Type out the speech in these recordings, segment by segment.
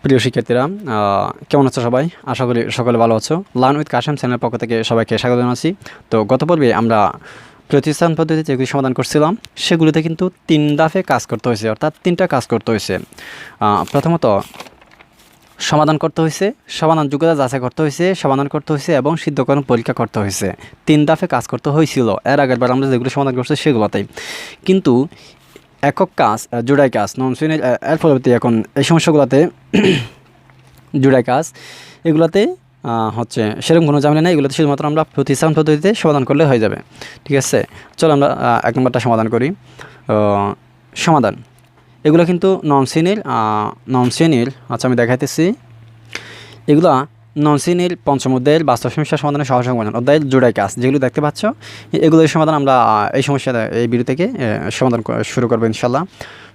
প্রিয় শিক্ষার্থীরা, কেমন আছো সবাই? আশা করি সকলে ভালো আছো। লার্ন উইথ কাশেম চ্যানেলের পক্ষ থেকে সবাইকে স্বাগত জানাচ্ছি। তো গত পর্বে আমরা প্রতিস্থান পদ্ধতিতে যেগুলি সমাধান করছিলাম সেগুলিতে কিন্তু 3 ধাপে কাজ করতে হয়েছে, অর্থাৎ 3টা কাজ করতে হয়েছে। প্রথমত সমাধান করতে হয়েছে, সমাধান যোগ্যতা যাচাই করতে হয়েছে, সমাধান করতে হয়েছে এবং সিদ্ধকরণ পরীক্ষা করতে হয়েছে। 3 ধাপে কাজ করতে হয়েছিল এর আগের বার আমরা যেগুলো সমাধান করছি সেগুলোতেই। কিন্তু একক কাজ, জোড়াই কাজ, নন সিনের এর পরবর্তী এখন এই সমস্যাগুলোতে জোড়াই কাজ এগুলোতে হচ্ছে সেরকম কোনো ঝামেলা নেই। এগুলোতে শুধুমাত্র আমরা প্রতিস্থাপন পদ্ধতিতে সমাধান করলে হয়ে যাবে। ঠিক আছে, চলো আমরা 1 নম্বরটা সমাধান করি। সমাধান এগুলো কিন্তু নন শ্রেণীর আচ্ছা আমি দেখাইতেছি। এগুলা নন শ্রেণীর পঞ্চম অধ্যায়ের বাস্তব সমস্যা সমাধানের সহজ সমাধান অধ্যায়ের জোড়াই কাজ যেগুলো দেখতে পাচ্ছ, এগুলোর সমাধান আমরা এই এই ভিডিও থেকে সমাধান শুরু করবো ইনশাল্লাহ।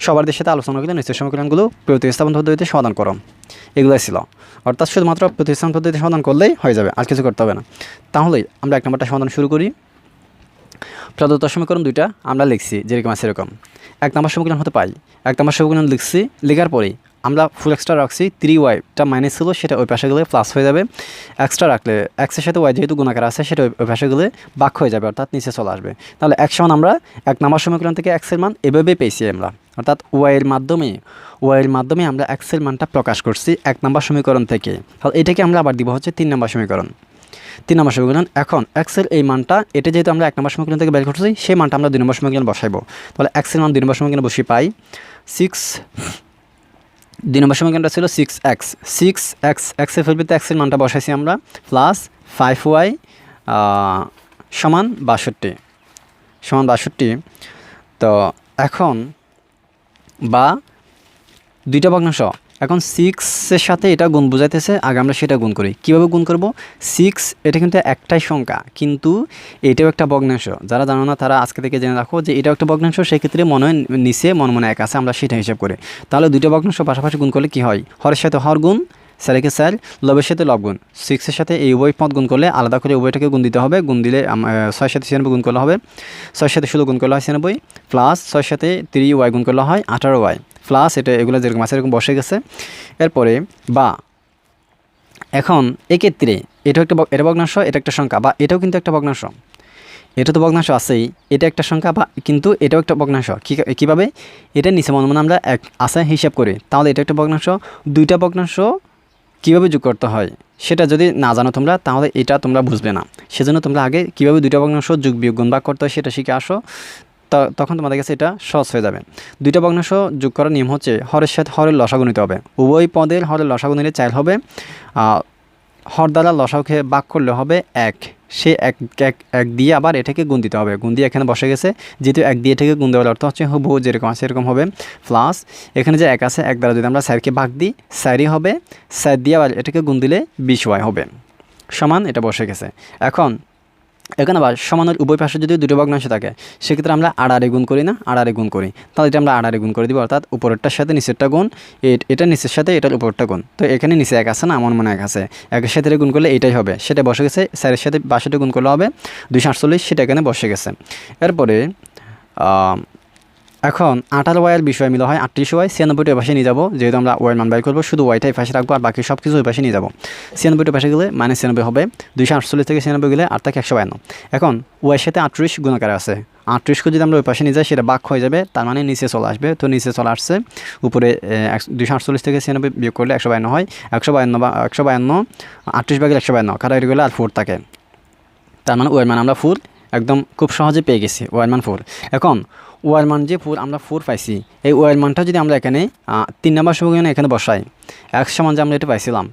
সবার দেশের সাথে আলোচনা করলে নিশ্চয় সমীকরণগুলো প্রতিস্থাপন পদ্ধতিতে সমাধান করো, এগুলোই ছিল। অর্থাৎ শুধুমাত্র প্রতিস্থাপন পদ্ধতিতে সমাধান করলেই হয়ে যাবে, আর কিছু করতে হবে না। তাহলেই আমরা 1 নম্বরটা সমাধান শুরু করি। প্রদত্ত সমীকরণ 2টা আমরা লিখছি যেরকম আছে এরকম। 1 নম্বর সমীকরণ হতে পাই 1 নম্বর সমীকরণ লিখছি, লেখার পরেই আমরা ফুল এক্সট্রা রাখছি। 3y মাইনাস ছিল, সেটা ওই পাশে গেলে প্লাস হয়ে যাবে। এক্সট্রা রাখলে এক্সের সাথে ওয়াই যেহেতু গুণাকার আছে সেটা ওই পাশে গেলে বাক হয়ে যাবে, অর্থাৎ নিচে চলে আসবে। তাহলে এক সমান আমরা 1 নম্বর সমীকরণ থেকে এক্সের মান এভাবে পেয়েছি আমরা, অর্থাৎ ওয়াইয়ের মাধ্যমে আমরা এক্সের মানটা প্রকাশ করছি 1 নম্বর সমীকরণ থেকে। তাহলে এটাকে আমরা আবার দিব হচ্ছে 3 নম্বর সমীকরণ। 3 নম্বর সমীকরণ এখন এক্সের এই মানটা, এটা যেহেতু আমরা 1 নম্বর সমীকরণ থেকে বের করছি, সেই মানটা আমরা 2 নম্বর সমীকরণ বসাইবো। তাহলে এক্সের মান 2 নম্বর সমীকরণে বসিয়ে পাই 2 নম্বর সমীকরণটা ছিল 6x এক্সের পরিবর্তে এক্সের মানটা বসাইছি আমরা প্লাস 5y সমান 62। তো এখন বা 2টা ভগ্নাংশ, এখন 6-এর সাথে এটা গুণ বোঝাইতেছে, আগে আমরা সেটা গুণ করি। কীভাবে গুণ করব? 6 এটা কিন্তু একটাই সংখ্যা, কিন্তু এটাও একটা ভগ্নাংশ। যারা জানো না তারা আজকে থেকে জেনে রাখো যে এটাও একটা ভগ্নাংশ, সেক্ষেত্রে নিচে মনে 1 আছে, আমরা সেটা হিসাব করি। তাহলে 2টা ভগ্নাংশ পাশাপাশি গুণ করলে কী হয়? হরের সাথে হর গুণ, স্যারেকে স্যার, লবের সাথে লব গুণ। 6-এর সাথে এই উভয় পদ গুণ করলে আলাদা করে উভয়টাকে গুণ দিতে হবে। গুণ দিলে 6-এর সাথে 96 গুণ করলে হবে, 6-এর সাথে 16 গুণ করলে হয় 96, প্লাস 6-এর সাথে 3y গুণ করলে হয় 18y, প্লাস এগুলো যেরকম আছে এরকম বসে গেছে। এরপরে বা এখন এক্ষেত্রে এটা ভগ্নাংশ, এটা একটা সংখ্যা, বা এটাও কিন্তু একটা ভগ্নাংশ। এটা তো ভগ্নাংশ আছেই, এটা একটা সংখ্যা, বা কিন্তু এটাও একটা ভগ্নাংশ। কীভাবে? এটা নিচে মনে আমরা এক আছে হিসাব করি। তাহলে এটা একটা ভগ্নাংশ। 2টা ভগ্নাংশ কীভাবে যোগ করতে হয় সেটা যদি না জানো তোমরা, তাহলে এটা তোমরা বুঝবে না। সেজন্য তোমরা আগে কীভাবে 2টা ভগ্নাংশ যোগ বিয়োগ গুণ ভাগ করতে হয় সেটা শিখে আসো, তখন তোমাদের কাছে এটা সহজ হয়ে যাবে। 2টা ভগ্নাংশ যোগ করার নিয়ম হচ্ছে হরের সাথে হরের লসাগু নিতে হবে। উভয় পদের হরের লসাগু নিলে 4 হবে। হর দ্বারা লসাগুকে ভাগ করলে হবে 1। সে এক দিয়ে আবার এটাকে গুণ দিতে হবে। গুণ দিয়ে এখানে বসে গেছে, যেহেতু 1 দিয়ে এটাকে গুণ দেওয়ার অর্থ হচ্ছে হুবহু যেরকম আছে এরকম হবে। প্লাস এখানে যে 1 আছে, 1 দ্বারা যদি আমরা 4কে ভাগ দিই 4ই হবে, 4 দিয়ে আবার এটাকে গুণ দিলে 20y হবে, সমান এটা বসে গেছে। এখানে আবার সমানের উভয় পাশে যদি 2টো ভগ্নাংশ থাকে সেক্ষেত্রে আমরা আড়াআড়ি গুণ করি না, আড়াআড়ি গুণ করি। তাহলে এটা আমরা আড়াআড়ি গুণ করে দিব, অর্থাৎ উপরেরটার সাথে নিচেরটা গুণ, এটা নিচের সাথে এটার উপরটা গুণ। তো এখানে নিচে 1 আছে না, মনে 1 আছে, 1-এর সাথে গুণ করলে এটাই হবে, সেটা বসে গেছে। 4-এর সাথে 62 গুণ করলে হবে 248, সেটা এখানে বসে গেছে। এরপরে এখন 18y বিষয় মিলে হয় 38y। 96টা পাশে নিয়ে যাবো, যেহেতু আমরা ওয়াইয়ের মান বাই করবো, শুধু ওয়াইটাই পাশে রাখবো আর বাকি সব কিছু ওই পাশে নিয়ে যাবো। 96টা পাশে গেলে -96 হবে, 248 থেকে 96 গেলে 8 থাকে 152। এখন ওয়াইয়ের সাথে 38 গুণাকার আছে, 38কে যদি আমরা ওই পাশে নিয়ে যাই সেটা বাক হয়ে যাবে, তার মানে নিচে চলে আসবে। তো নিচে চলে আসছে, উপরে 248 থেকে 96 বিয়োগ করলে 152 হয়। 152 বা 152 38 ভাগের 152 কাটাকাটি করলে আর 4 থাকে, তার মানে ওয়াইয়ের মান আমরা 4 একদম খুব সহজে পেয়ে গেছি। ওয়াইয়ের মান 4। এখন ওয়াইয়ের মান যে 4 আমরা 4 পাইছি, এই ওয়াইয়ের মানটা যদি আমরা এখানে 3 নম্বর সমীকরণে এখানে বসাই, x সমান যে আমরা এটা পাইছিলাম,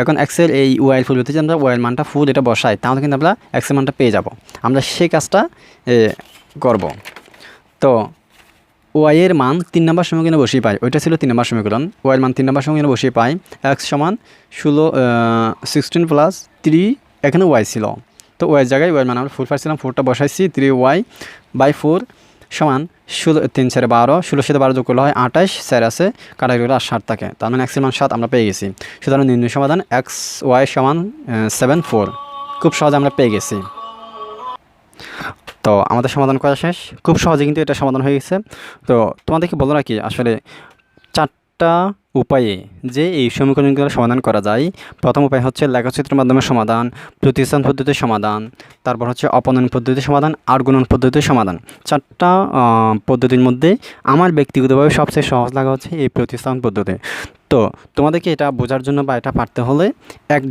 এখন এক্সের এই ওয়াইয়ের পরিবর্তে যদি আমরা ওয়াইয়ের মানটা 4 এটা বসাই, তাহলে কিন্তু আমরা এক্সের মানটা পেয়ে যাব। আমরা সেই কাজটা করব। তো ওয়াইয়ের মান 3 নম্বর সমীকরণে বসিয়ে পাই, ওইটা ছিল 3 নম্বর সমীকরণ। ওয়াইয়ের মান 3 নম্বর সমীকরণে বসিয়ে পাই x সমান 16 প্লাস 3, এখানে ওয়াই ছিল, তো ওয়াইয়ের জায়গায় ওয়াইয়ের মান আমরা 4 পাইছিলাম, 4টা বসাইছি, 3y/4 সমান 3 4 12, 16 সাথে 12 যোগ করলে হয় 28, 4 আছে কাটাকাটি করলে 7 থাকে, তার মানে x এর মান 7 আমরা পেয়ে গেছি। সুতরাং নির্ণয় সমাধান xy সমান 7 4, খুব সহজে আমরা পেয়ে গেছি। তো আমাদের সমাধান করা শেষ, খুব সহজে কিন্তু এটা সমাধান হয়ে গেছে। তো তোমাদেরকে বলো রাখি, আসলে 4 4টা উপায়ে যে এই সমীকরণগুলো সমাধান করা যায়। প্রথম উপায় হচ্ছে লেখচিত্রের মাধ্যমে সমাধান, প্রতিস্থান পদ্ধতির সমাধান, তারপর হচ্ছে অপনয়ন পদ্ধতির সমাধান আর গুণন পদ্ধতির সমাধান। 4টা পদ্ধতির মধ্যে আমার ব্যক্তিগতভাবে সবচেয়ে সহজ লাগা হচ্ছে এই প্রতিস্থান পদ্ধতি। তো তোমাদেরকে এটা বোঝার জন্য বা এটা পারতে হলে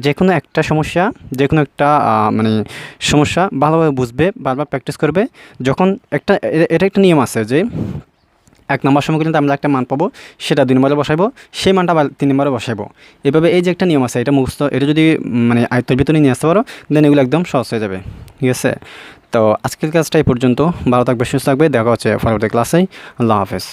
যে কোনো একটা সমস্যা, যে কোনো একটা মানে সমস্যা ভালোভাবে বুঝবে, বারবার প্র্যাকটিস করবে। যখন এটা একটা নিয়ম আছে যে 1 নম্বর সমীকরণে আমরা একটা মান পাবো, সেটা 2 নম্বরে বসাইবো, সেই মানটা আবার 3 নম্বরে বসাইবো। এভাবে এই যে একটা নিয়ম আছে, এটা মুখস্থ, এটা যদি মানে আয়ত্তের ভিতরে নিয়ে আসতে পারো, দেন এগুলো একদম সহজ হয়ে যাবে। ঠিক আছে, তো আজকের ক্লাসটা এই পর্যন্ত। ভালো থাকবে, সুস্থ থাকবে, দেখা হচ্ছে পরবর্তী ক্লাসে। আল্লাহ হাফেজ।